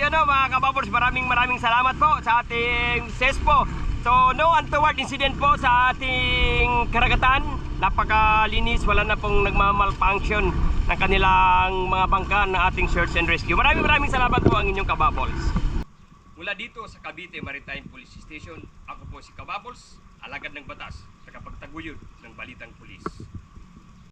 yun o mga kababors, maraming salamat po sa ating SESPO. So no untoward incident po sa ating karagatan. Napakalinis, wala na pong nagmamalfunction ng kanilang mga bangka ng ating search and rescue. Maraming salamat po ang inyong kababols. Mula dito sa Cavite Maritime Police Station, ako po si Kababols, alagad ng batas sa kapagtaguyod ng Balitang Pulis.